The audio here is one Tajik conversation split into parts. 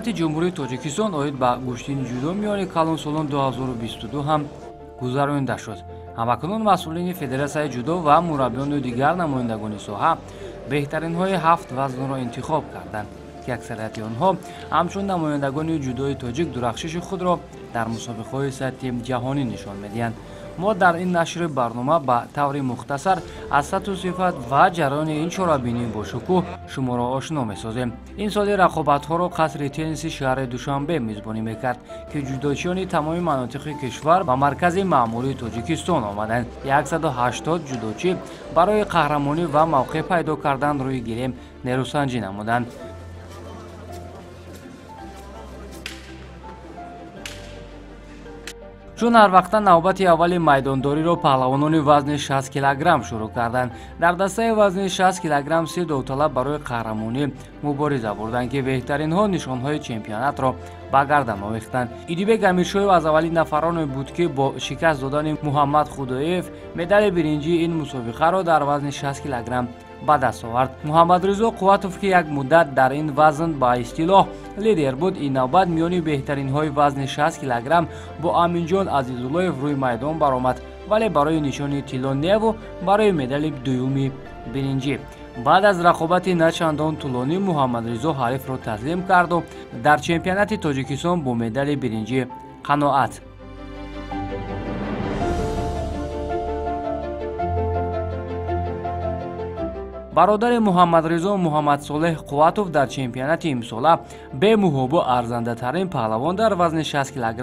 чемпионати ҷумҳурии Тоҷикистон оид ба куштини ҷудо миёни калонсолон 2022 ҳам гузаронида шуд. ҳамакунун масъулини федератсияи ҷудо ва мураббиёну дигар намояндагони соҳа беҳтаринҳои 7 вазнро интихоб карданд ки аксарияти онҳо ҳамчун намояндагони ҷудои тоҷик дурахшиши худро дар мусобиқаҳои сатҳи ҷаҳонӣ нишон медиҳанд. мо дар ин нашри барнома ба таври мухтасар аз сатҳу сифат ва ҷараёни ин чорабинӣ бошукӯҳ шуморо ошно месозем. Ин соли рақобатҳоро қасри тенниси шаҳри Душанбе мизбонӣ мекард, ки ҷудочиёни тамоми манотиқи кишвар ба маркази маъмурии Тоҷикистон омаданд. 180 ҷудочӣ барои қаҳрамонӣ ва мавқеъ пайдо кардан рӯи гирем нерӯсанҷӣ намуданд. чун ҳар вақта навбати аввали майдондориро паҳлавонони вазни 60 кг шурӯъ карданд. Дар дастаи вазни 60 кг 30 довталаб барои қаҳрамонӣ мубориза бурданд, ки беҳтаринҳо нишонҳои чемпионатро ба гардан овехтанд. Идибек Амиршоев аз аввалин нафароне буд, ки бо шикаст додани Муҳаммад Худоев медали биринҷии ин мусобиқаро дар вазни 60 кг ба даст овард. Муҳаммадризо Қувватов, ки як муддат дар ин вазн ба истилоҳ лидер буд, ин навбат миёни беҳтаринҳои вазни 60 кг бо Аминҷон Азизуллоев рӯи майдон баромад, вале барои нишони тилло неву барои медали дуюми биринҷӣ. баъд аз рақобати начандон тӯлонӣ Муҳаммадризо ҳарифро таслим карду дар чемпионати Тоҷикистон бо медали биринҷӣ қаноат. бародари Муҳаммадризо Муҳаммадсолеҳ Қувватов дар чемпионати имсола бе муҳобо арзандатарин паҳлавон дар вазни 60 кг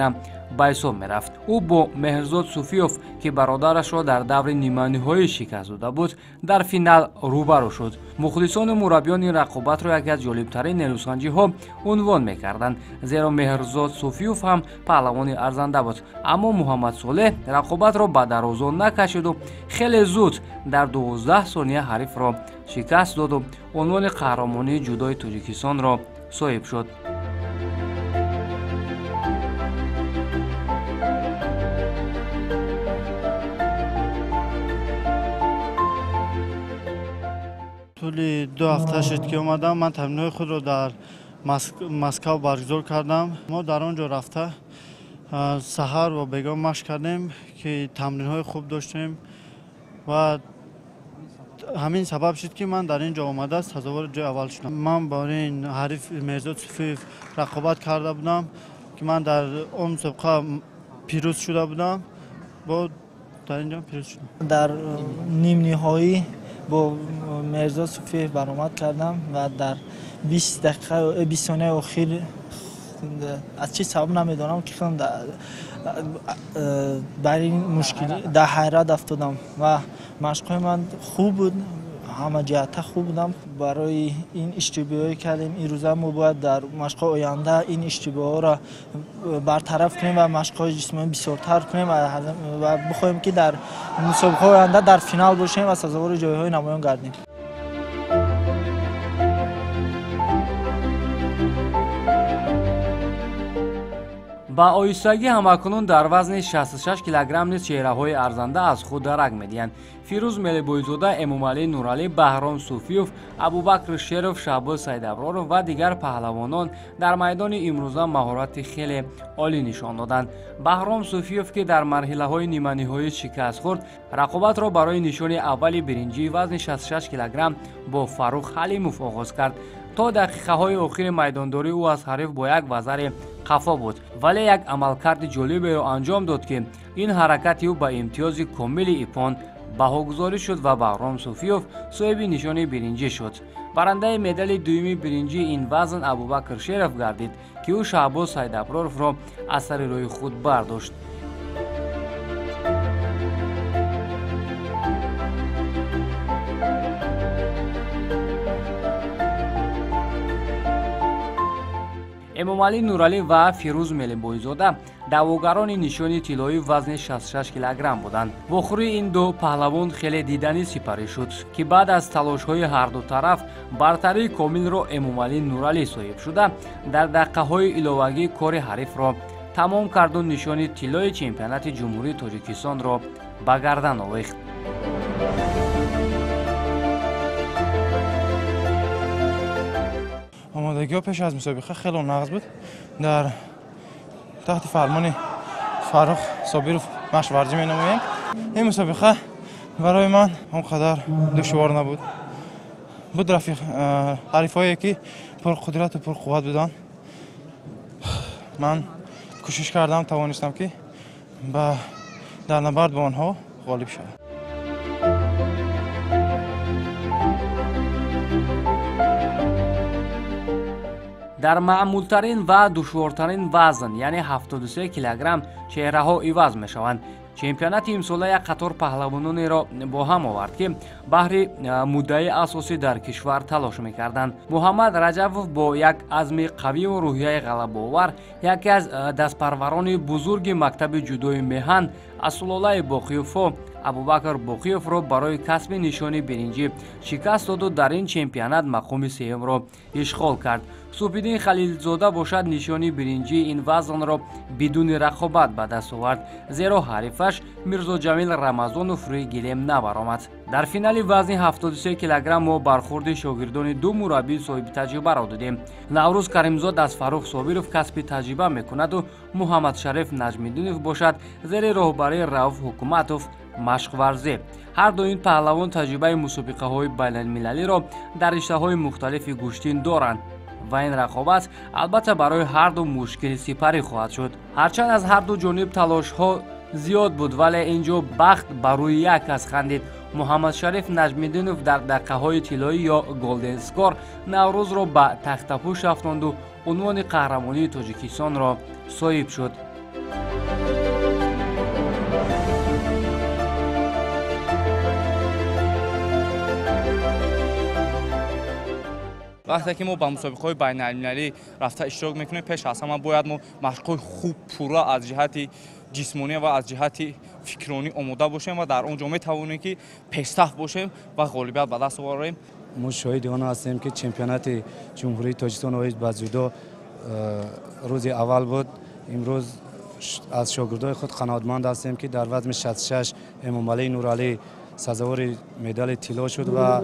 ба ҳисоб мерафт. ӯ бо Меҳрзод Суфиёв, ки бародарашро дар даври ниманиҳоӣ шикаст дода буд, дар финал рӯбарӯ шуд. мухлисону мураббиён ин рақобатро яке аз ҷолибтарин нерӯсанҷиҳо унвон мекарданд, зеро Меҳрзод Суфиёв ҳам паҳлавони арзанда буд. аммо Муҳаммадсолеҳ рақобатро ба дарозон накашиду хеле зуд дар 12 сония ҳарифро шикаст доду унвони қаҳрамонии ҷудои Тоҷикистонро соҳиб шуд. طولی 2 هفته شد که اومدم. من تمرین‌های خود رو در مسکو برگزار کردم. ما در آنجا رفته سحر و بیگاه مشق کردیم که تمرین‌های خوب داشتیم و همین سبب شد که من در اینجا اومده سزاوار جای اول شدم. من با این حریف مهرزاد صوفیف رقابت کرده بودم که من در اون مسابقه پیروز شده بودم. با در اینجا پیروز شدم. در نیم نهایی با مهرزاد صوفیف برآمد کردم و در 20 دقیقه و 20 ثانیه اخیر از چه سبب نمیدونم که برای این مشکل در حیرت افتادم و مشق‌های من خوب بود، همه جهت خوب بودم. برای این اشتباهی کردیم. این روزا ما باید در مشق آینده این اشتباهات را برطرف کنیم و مشق‌های جسمانی بسیارتر کنیم و بخوایم که در مسابقه آینده در فینال باشیم و سزاوار جایهای نمایان گردیم. ба оҳистагӣ ҳамакунун дар вазни 66 кг низ чеҳраҳои арзанда аз худ дарак медиҳанд. фирӯз мелибоизода, эмомалӣ нуралӣ, баҳром суфиёв, абубакр шеров, шаҳбоз сайдаброров ва дигар паҳлавонон дар майдони имрӯза маҳорати хеле олӣ нишон доданд. баҳром суфиёв, ки дар марҳилаҳои ниманиҳоӣ шикаст хӯрд, рақобатро барои нишони аввали биринҷии вазни 66 кг бо Фарух Ҳалимов оғоз кард. то дақиқаҳои охири майдондорӣ ӯ аз ҳариф бо як вазаре хафо буд, вале як амалкарди ҷолиберо анҷом дод, ки ин ҳаракати ӯ ба имтиёзи комили ипон баҳогузорӣ шуд ва Баҳром Суфиёв соҳиби нишони биринҷӣ шуд. барандаи медали дуюми биринҷии ин вазн Абубакр Шеров гардид, ки ӯ Шаҳбоз Сайдаброровро аз сари роҳи худ бардошт. эмомалӣ нуралӣ ва фирӯз мелибоизода даъвогарони нишони тиллои вазни 66 кг буданд. вохӯрии ин ду паҳлавон хеле диданӣ сипарӣ шуд, ки баъд аз талошҳои ҳарду тараф бартарии комилро Эмомалӣ Нуралӣ соҳиб шуда, дар дақиқаҳои иловагӣ кори ҳарифро тамом карду нишони тиллои чемпионати ҷумҳурии Тоҷикистонро ба гардан овехт. آمادگی‌ها پیش از مسابقه خیلی ناقص بود. در تحت فرمان فاروق صابرов مشق ورزی می‌نماییم. این مسابقه برای من اونقدر دشوار نبود. بود رفیق حریفایی که پر قدرت و پر قوت بودن. من کوشش کردم توانستم که در نبرد با آنها غالب شدم. در معمولترین و دشوارترین وزن یعنی 73 کیلوگرم چهره‌ها عوض می‌شوند. چمپیونات امسال یک قطار پهلوانانی را با هم آورد که بهر مدعی اساسی در کشور تلاش می‌کردند. محمد رجبов با یک عزم قوی و روحیه غلبه‌آور یکی از دستپروران بزرگ مکتب جودوی میهن از سلاله باقیوف ابوبکر باقیوف را برای کسب نشانی برنجی شکست داد و در این چمپیونات مقام سوم را اشغال کرد. صفیدین خلیلزاده باشد نشانی برنجی این وزن را بدون رقابت به دست آورد، زیرا حریفش میرزا جمیل رمضانوف روی گلیم نبرآمد. در فینال وزن 73 کیلوگرم ما برخورد شاگردان دو مربی صاحب تجربه را دیدیم. نوروز کریمزاد از فاروق صابرов کسب تجربه میکند و محمد شریف نجمیدینov باشد زیر راهبری رؤوف حکومتوف مشق ورزی. هر دو این پهلوان تجربه مسابقه های بین المللی را در رشته های مختلف گشتین دارند و این رقابت البته برای هر دو مشکل سپری خواهد شد. هرچند از هر دو جانب تلاش ها زیاد بود ولی اینجا بخت بر روی یک کس خندید. محمد شریف نجمیدینov در دقیقه های طلایی یا گلدن اسکور نوروز را به تخت پوش افکند و عنوان قهرمانی تاجیکستان را صاحب شد. وقتی که ما با مسابقه‌های بین‌المللی رفته اشتراک میکنیم پیش از همه باید ما مشق‌های خوب پورا از جهت جسمانی و از جهت فکرانی آماده باشیم و در اونجا میتوانیم که پیشرفت باشیم و غالبیت به دست آوریم. ما شاهد آن هستیم که چمپیونات جمهوری تاجیکستان و بازجودو روز اول بود. امروز از شاگردای خود قناعتمند هستیم که در وزن 66 امامعلی نورعلی سزاوار مدال طلا شد و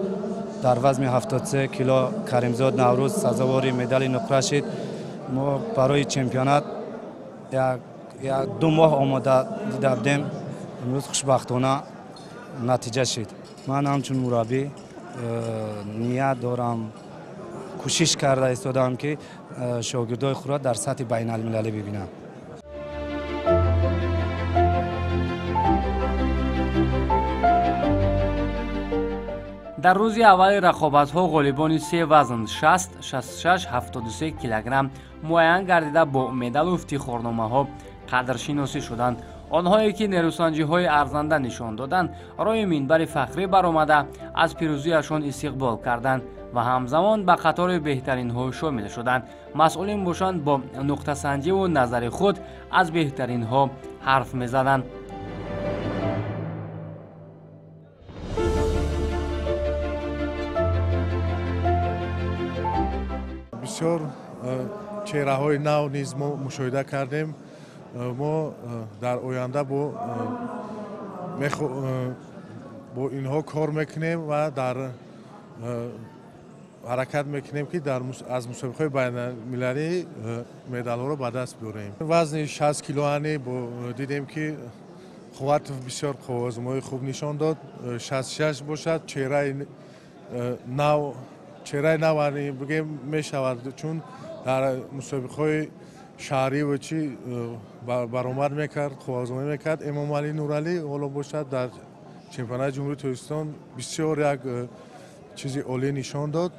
در وزن 73 کیلو کریمزاد نوروز سزاوار مدال نقره شد. ما برای چمپیونات دو ماه آماده دیده بودیم. امروز خوشبختانه نتیجه شد. من همچون مربی نیت دارم کوشش کرده ایستادم که شاگردای خود را در سطح بین المللی ببینم. در روز اول رقابت‌ها غالبان سه وزن 60, 66, 73 کیلوگرم معین گردیده با مدال و افتخارنامه‌ها قدرشناسی شدند. آنهایی که نیروسنجی‌های ارزنده نشان دادند روی منبر فخری برآمده از پیروزیشان استقبال کردند و همزمان به قطار بهترین‌ها شامل شدند. مسئولین باشند با نقطه سنجی و نظر خود از بهترین‌ها حرف می‌زدند. بسیار چهره‌های نو نیز ما مشاهده کردیم. ما در آینده با اینها کار میکنیم و در حرکت میکنیم که از مسابقه بین المللی مدال ها رو به دست بیاریم. وزن 60 کیلوانی دیدیم که قوت بسیار آزمایی خوب نشان داد. 66 باشد چهره نو بگیم میشود، چون در مسابقه شهری و چی برآمد میکرد، خوازمایی میکرد. امامعلی نورعلی حالا باشد در چمپیونات جمهوری تاجیکستان بسیار یک چیزی عالی نشان داد،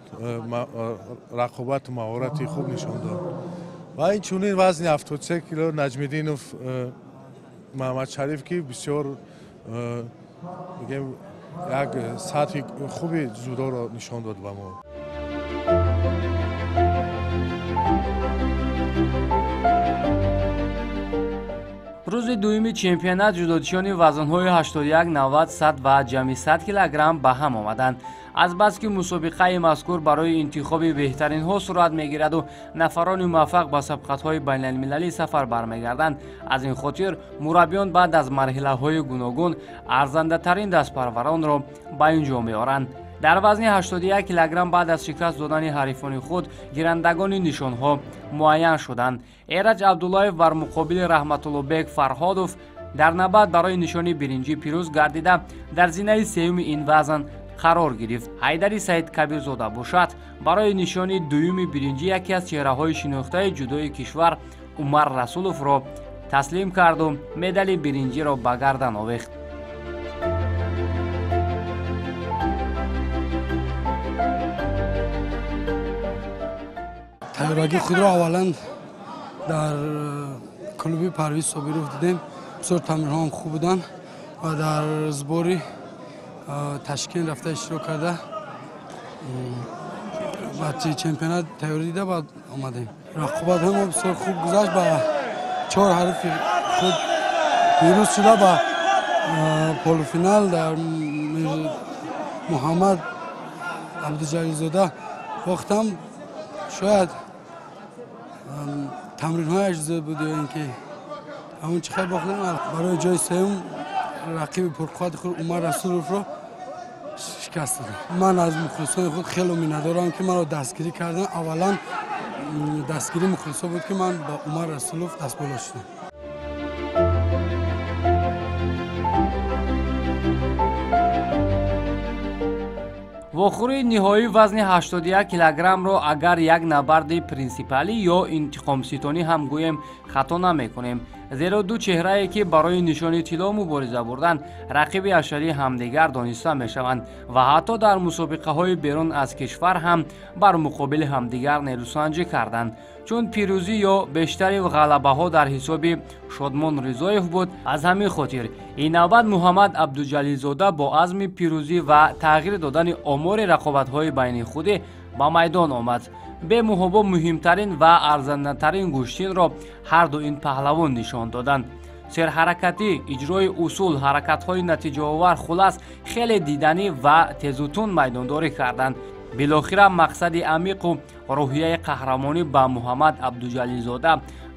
رقابت و مهارتی خوب نشان داد. و این چونین وزن 73 کیلو نجمیدینov محمد شریف که بسیار بگیم یک سطح خوبی جودو را نشان داد به ما. روز دوم چمپیونات جودوچیان وزن‌های 81, 90, 100 و جمعی 100 کیلوگرم به هم آمدند. از بس که مسابقه مذکور برای انتخاب بهترین ها صورت میگیرد و نفران موفق به سبقت‌های بین المللی سفر برمیگردند، از این خاطر مربیان بعد از مرحله های گوناگون ارزنده ترین دستپروران را به اینجا میآورند. дар вазни 81 килограмм баъд аз шикаст додани ҳарифони худ гирандагони нишонҳо муайян шуданд. Эраҷ Абдуллоев бар муқобили Раҳматуллобек Фарҳодов дар навбат барои нишони биринҷӣ пирӯз гардида дар зинаи сеюми ин вазн қарор гирифт. Ҳайдари Саидкабирзода бошад барои нишони дуюми биринҷӣ яке аз чеҳраҳои шинохтаи ҷудои кишвар Умар Расуловро таслим карду медали биринҷиро ба гардан овехт. тайёрагии худро аввалан дар клуби Парвиз Собиров дидем. бисёр тамринҳоам хуб буданд ва дар сбори Ташкент рафта иштирок карда ба чемпионат тайёрӣ дида баъд омадем. рақобатҳои мо бисёр хуб гузашт. ба 4 ҳарфи худ пирӯз шуда ба полуфинал дар Муҳаммад Абдуҷалилзода бохтам. шояд тамринҳояш зиёд буд ё ин ки ҳамон чӣ хел бохтам. барои ҷои сеюм рақиби пурқуввати худ Умар Расуловро шикаст додам. ман аз мухлисони худ хеле миннатдорам ки маро дастгирӣ карданд. аввалан дастгирии мухлисо буд ки ман ба Умар Расулов дастболо шудам. вохӯрии ниҳоии вазни 81 килограммро агар як набарди принсипалӣ ё интиқомситонӣ ҳам гӯем хато намекунем, зеро ду чеҳрае ки барои нишони тилло мубориза бурданд рақиби ашарии ҳамдигар дониста мешаванд ва ҳатто дар мусобиқаҳои берун аз кишвар ҳам бар муқобили ҳамдигар нерӯсанҷӣ карданд. чун пирӯзӣ ё бештари ғалабаҳо дар ҳисоби Шодмон Ризоев буд, аз ҳамин хотир ин навбат Муҳаммад Абдуҷалилзода бо азми пирӯзӣ ва тағйир додани омори рақобатҳои байни худӣ ба майдон омад. бемуҳобо муҳимтарин ва арзандатарин гӯштинро ҳарду ин паҳлавон нишон доданд. серҳаракатӣ, иҷрои усул, ҳаракатҳои натиҷаовар, хулас хеле диданӣ ва тезутун майдондорӣ карданд. билохира мақсади амиқу рӯҳияи қаҳрамонӣ ба Муҳаммад Абдуҷалилзода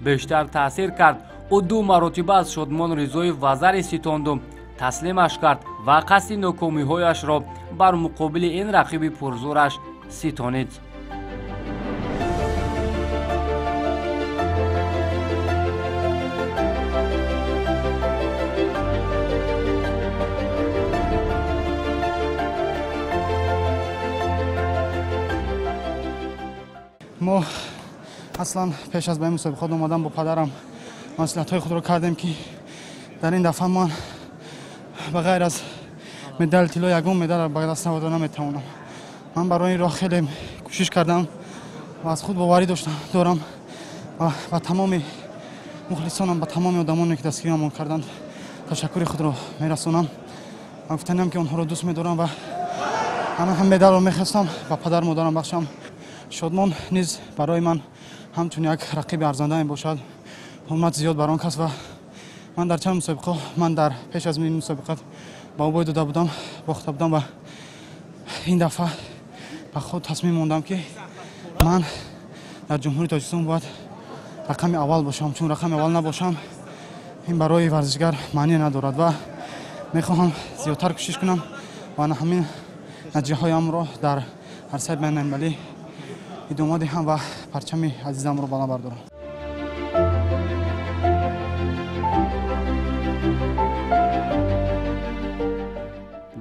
бештар таъсир кард. ӯ 2 маротиба аз Шодмон Ризоев вазари ситонду таслимаш кард ва қасди нокомиҳояшро бар муқобили ин рақиби пурзӯраш ситонид. мо аслан пеш аз ба ин мусобиқот омадан бо падарам масъулиятҳои худро кардем ки дар ин дафъа ман ба ғайр аз медали тилло ягон медал ба даст навода наметавонам. ман барои ин роҳ хеле кӯшиш кардам ва аз худ боварӣ дорам ва ба тамоми мухлисонам, ба тамоми одамоне ки дастгириамон карданд ташаккури худро мерасонам. ман гуфтанам ки онҳоро дӯст медорам ва ҳам медалро мехостам ба падар модарам бахшам. Шодмон низ барои ман ҳамчун як рақиби арзанда мебошад. ҳурмати зиёд бар он кас ва ман дар чанд мусобиқа ман дар пеш аз ин мусобиқат ба ӯ бой дода будам, бохта будам ва ин дафъа ба худ тасмим мондам ки ман дар ҷумҳурии Тоҷикистон бояд рақами аввал бошам. чун рақами аввал набошам ин барои варзишгар маъне надорад ва мехоҳам зиёдтар кӯшиш кунам ва ҳамин натиҷаҳоямро дар арсаи байналмилалӣ идома диҳам ва парчами азизамро баланд бардорам.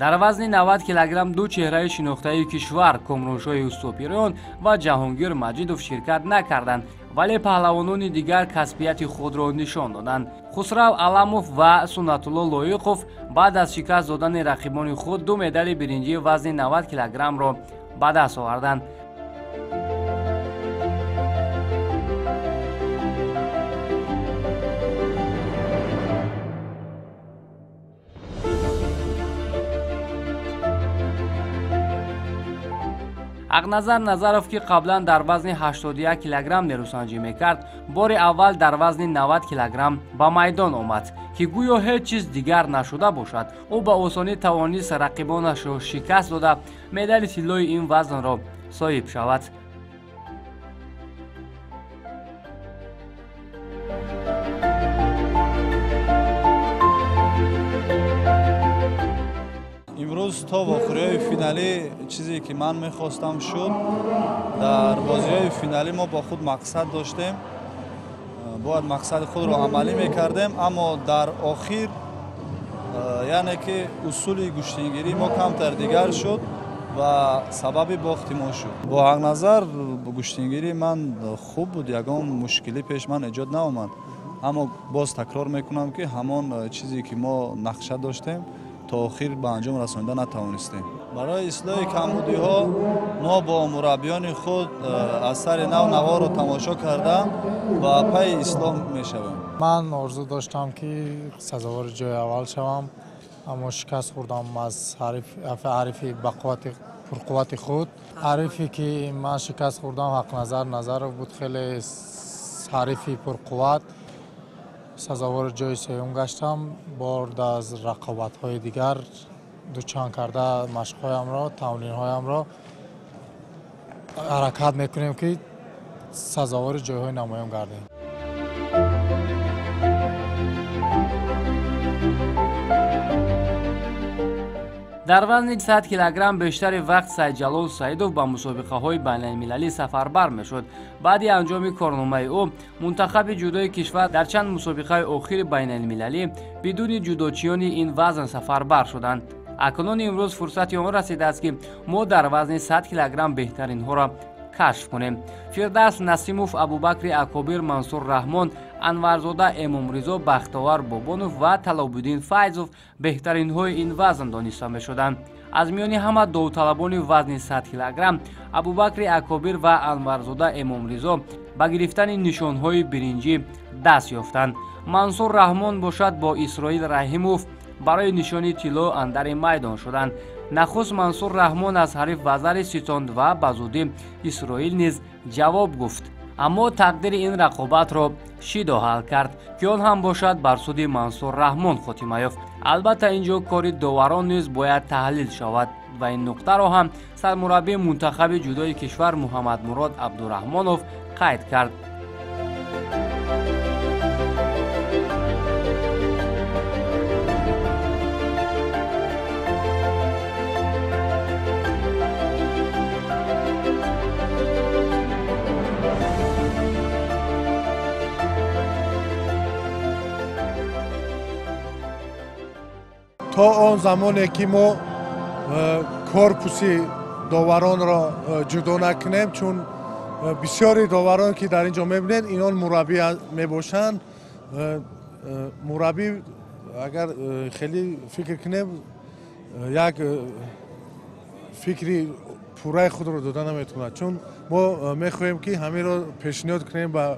дар вазни 90 килограмм ду чеҳраи шинохтаи кишвар Комроншоҳи Устопиён ва Ҷаҳонгир Маҷидов ширкат накарданд, вале паҳлавонони дигар касбияти худро нишон доданд. Хусрав Аламов ва Сунатулло Лоиқов баъд аз шикаст додани рақибони худ ду медали биринҷии вазни 90 килограммро ба даст оварданд. Ақназар Назаров ки қаблан дар вазни 81 килограмм нерӯсанҷӣ мекард, бори аввал дар вазни 90 килограмм ба майдон омад, ки гӯё ҳеҷ чиз дигар нашуда бошад. ӯ ба осонӣ тавонист рақибонашро шикаст дода медали тиллои ин вазнро соҳиб шавад. имрӯз امروز تا واخری‌های فینالی چیزی که من می‌خواستم شد. در بازی‌های فینالی ما با خود مقصد داشتیم، باید مقصد خود را عملی می‌کردیم، اما در آخر یعنی که اصول گشتنگیری ما کمتر دیگر شد و سبب باخت ما شد. با حق نظر گشتنگیری من خوب بود، یگان مشکلی پیش من ایجاد نآمد، اما باز تکرار میکنم که همان چیزی که ما نقشه داشتیم تا آخر به انجام رسانیدن نتوانستیم. برای اصلاح کمبودی‌ها ما با مربیان خود اثر نو نوا را تماشا کرده و پی اصلاح میشویم. من آرزو داشتم که سزاوار جای اول شوم، اما شکست خوردم از حریف پرقوت خود. حریفی که من شکست خوردم حق نظر بود، خیلی حریف پرقوت. سزاوار جای سوم گشتم. بارد از رقابت‌های دیگر دوچان کرده مشق‌هایم را، تمرین‌هایم را حرکت میکنیم که سزاوار جای‌های نمایان گردیم. дар вазни 100 килограмм бештари вақт Сайҷалол Саидов ба мусобиқаҳои байналмилалӣ сафарбар мешуд. баъди анҷоми корномаи ӯ мунтахаби ҷудои кишвар дар чанд мусобиқаи охири байналмилалӣ бидуни ҷудочиёни ин вазн сафарбар шуданд. акнун имрӯз фурсати он расидааст ки мо дар вазни 100 килограмм беҳтаринҳоро кашф кунем. Фирдавс Насимов, Абубакри Акобир, Мансур Раҳмон, Анварзода Эмомризо, Бахтовар Бобонов ва Талобуддин Файзов беҳтаринҳои ин вазн дониста мешуданд. аз миёни ҳама довталабони вазни 100 килограмм Абубакри Акобир ва Анварзода Эмомризо ба гирифтани нишонҳои биринҷӣ даст ёфтанд. Мансур Раҳмон бошад бо Исроил Раҳимов барои нишони тилло андари майдон шуданд. нахуст Мансур Раҳмон аз ҳариф вазари ситонд ва ба зудӣ Исроил низ ҷавоб гуфт. аммо тақдири ин рақобатро шидо ҳал кард ки он ҳам бошад бар суди Мансур Раҳмон хотима ёфт. албатта ин ҷо кори доварон низ бояд таҳлил шавад ва ин нуқтаро ҳам сармураббии мунтахаби ҷудои кишвар Муҳаммадмурод Абдураҳмонов қайд кард. تا آن زمانی که ما کورپوسی داورانро جدا نکنیم، چون بسیاری داوران که در اینجا میبینید اینان مربی میباشند. مربی اگر خیلی فکر کنیم یک فکری پورای خود رو داده نمیتونه، چون ما میخواهیم که همین رو پیشنهاد کنیم با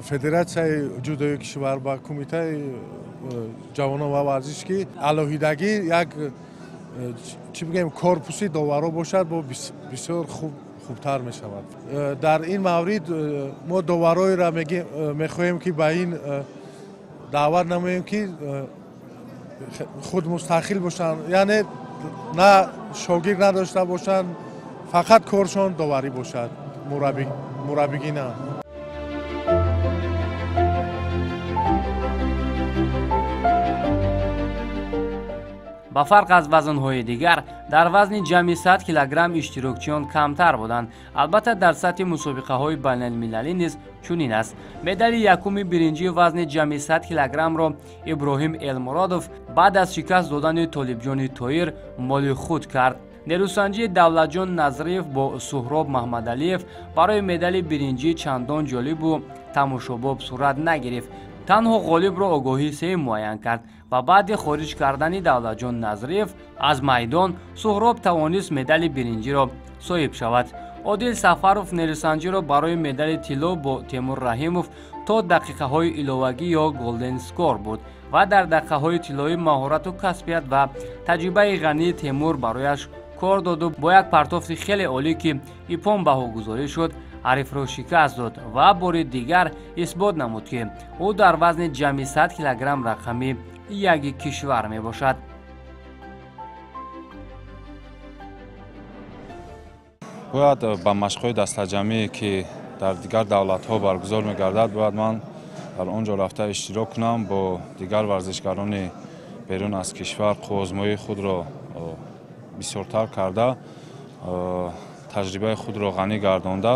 فدراسیای جودوی کشور، با کمیته جوانان و ورزش که علاهیدگی یک چی بگیم کورپوسی داورا باشد با بسیار خوبتر می شود. در این مورد ما داورایی را میخواهیم که به این دعوت نماییم که خود مستقل باشند، یعنی نه شاگرد نداشته باشند، فقط کارشان داوری باشد، مربیگی نه. ба фарқ аз вазнҳои дигар дар вазни ҷамъи 100 килограмм иштирокчиён камтар буданд. албатта дар сатҳи мусобиқаҳои байналмилалӣ низ чунин аст. медали якуми биринҷии вазни ҷамъи 100 килограммро Иброҳим Элмуродов баъд аз шикаст додани Толибҷони Тоир моли худ кард. нерӯсанҷии Давлатҷон Назриев бо Суҳроб Маҳмадалиев барои медали биринҷӣ чандон ҷолибу тамошобоб сурат нагирифт. танҳо ғолибро Огоҳӣ Сеим муайян кард ва баъди хориҷ кардани Давлатҷон Назриев аз майдон Суҳроб тавонист медали биринҷиро соҳиб шавад. Одил Сафаров нерӯсанҷиро барои медали тилло бо Темур Раҳимов то дақиқаҳои иловагӣ ё голден скор буд ва дар дақиқаҳои тиллоӣ маҳорату касбият ва таҷрибаи ғании Темур барояш кор доду бо як партофти хеле олӣ ки ипон баҳогузорӣ шуд ҳарифро шикаст дод ва бори дигар исбот намуд ки ӯ дар вазни ҷамъи 100 килограмм рақами яги кишвар мебошад. бояд ба машқҳои дастаҷамӣ ки дар дигар давлатҳо баргузор мегардад, бояд ман дар он ҷо рафта иштирок кунам, бо дигар варзишгарони берун аз кишвар қуввозмоии худро бисёртар карда таҷрибаи худро ғанӣ гардонда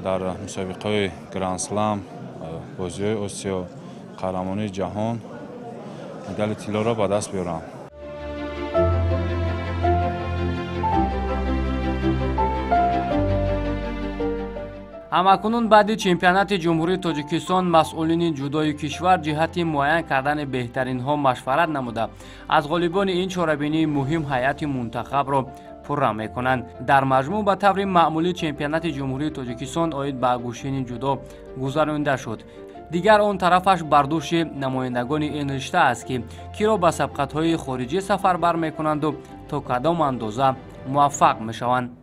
дар мусобиқаҳои Гранд Слам, бозиҳои Осиё, қаҳрамонии ҷаҳон медали тиллоро ба даст биёрам. ҳамакунун баъди чемпионати ҷумҳурии Тоҷикистон масъулини ҷудои кишвар ҷиҳати муайян кардани беҳтаринҳо машварат намуда аз ғолибони ин чорабинии муҳим ҳайати мунтахабро пурра мекунанд. Дар маҷмӯъ ба таври маъмулӣ чемпионати ҷумҳурии Тоҷикистон оид ба гӯшини ҷудо гузаронида шуд. дигар он тарафаш бардошти намояндагони ин ришта аст ки киро ба сабқатҳои хориҷӣ сафарбар мекунанду то кадом андоза муваффақ мешаванд.